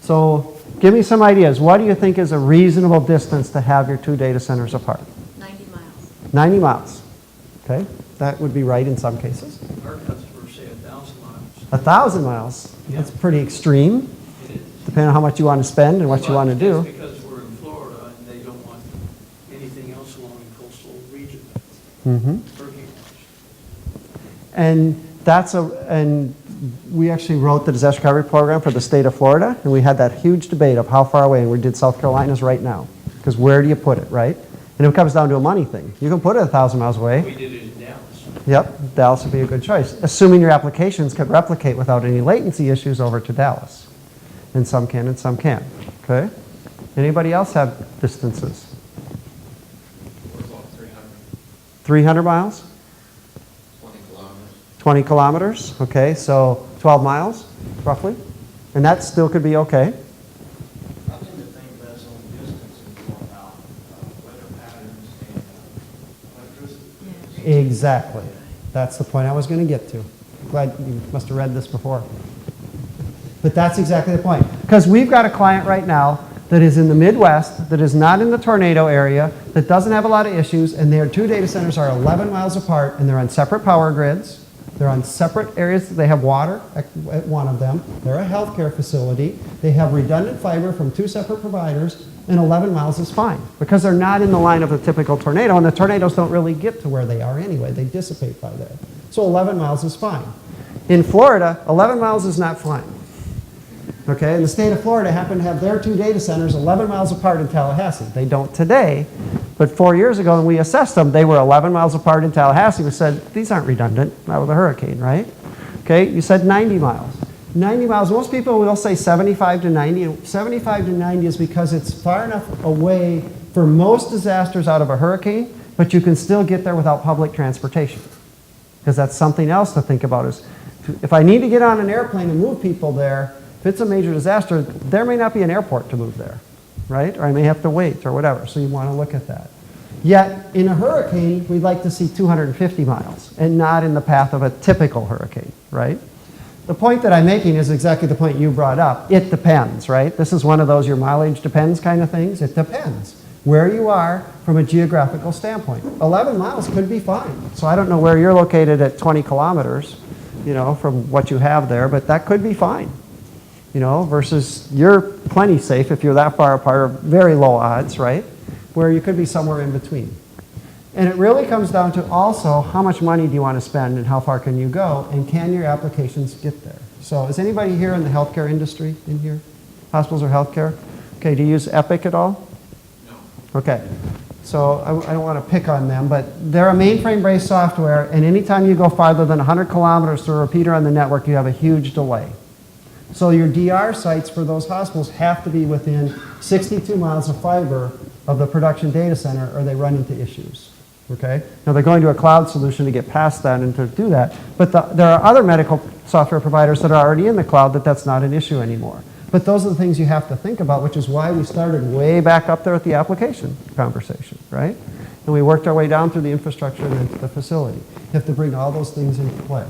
So give me some ideas. What do you think is a reasonable distance to have your two data centers apart? 90 miles. 90 miles. Okay, that would be right in some cases. Our customers say 1,000 miles. 1,000 miles. Yeah. That's pretty extreme, It is. depending on how much you want to spend and what you want to do. That's because we're in Florida and they don't want anything else along the coastal region. Hurricane watch. And we actually wrote the disaster recovery program for the state of Florida, and we had that huge debate of how far away, and we did South Carolina's right now, because where do you put it, right? And it comes down to a money thing. You can put it 1,000 miles away. We did it in Dallas. Yep, Dallas would be a good choice, assuming your applications could replicate without any latency issues over to Dallas. And some can and some can't, okay? Anybody else have distances? 300 miles? 20 kilometers, okay, so 12 miles, roughly. And that still could be okay. I think the thing that's on distance is more about weather patterns and electricity. Exactly. That's the point I was going to get to. Glad you must have read this before. But that's exactly the point. Because we've got a client right now that is in the Midwest, that is not in the tornado area, that doesn't have a lot of issues, and their two data centers are 11 miles apart, and they're on separate power grids. They're on separate areas. They have water at one of them. They're a healthcare facility. They have redundant fiber from two separate providers, and 11 miles is fine because they're not in the line of a typical tornado, and the tornadoes don't really get to where they are anyway. They dissipate by there. So 11 miles is fine. In Florida, 11 miles is not fine. Okay, and the state of Florida happened to have their two data centers 11 miles apart in Tallahassee. They don't today, but 4 years ago when we assessed them, they were 11 miles apart in Tallahassee. We said, these aren't redundant, not with a hurricane, right? Okay, you said 90 miles. 90 miles, most people will say 75 to 90. 75 to 90 is because it's far enough away for most disasters out of a hurricane, but you can still get there without public transportation. Because that's something else to think about is, if I need to get on an airplane and move people there, if it's a major disaster, there may not be an airport to move there, right? Or I may have to wait or whatever, so you want to look at that. Yet, in a hurricane, we'd like to see 250 miles and not in the path of a typical hurricane, right? The point that I'm making is exactly the point you brought up. It depends, right? This is one of those your mileage depends kind of things. It depends where you are from a geographical standpoint. 11 miles could be fine. So I don't know where you're located at 20 kilometers, you know, from what you have there, but that could be fine. You know, versus you're plenty safe if you're that far apart, or very low odds, right? Where you could be somewhere in between. And it really comes down to also how much money do you want to spend and how far can you go and can your applications get there? So is anybody here in the healthcare industry in here? Hospitals or healthcare? Okay, do you use Epic at all? No. Okay, so I don't want to pick on them, but they're a mainframe-based software, and anytime you go farther than 100 kilometers through a repeater on the network, you have a huge delay. So your DR sites for those hospitals have to be within 62 miles of fiber of the production data center or they run into issues, okay? Now they're going to a cloud solution to get past that and to do that, but there are other medical software providers that are already in the cloud that's not an issue anymore. But those are the things you have to think about, which is why we started way back up there at the application conversation, right? And we worked our way down through the infrastructure and into the facility. You have to bring all those things into play.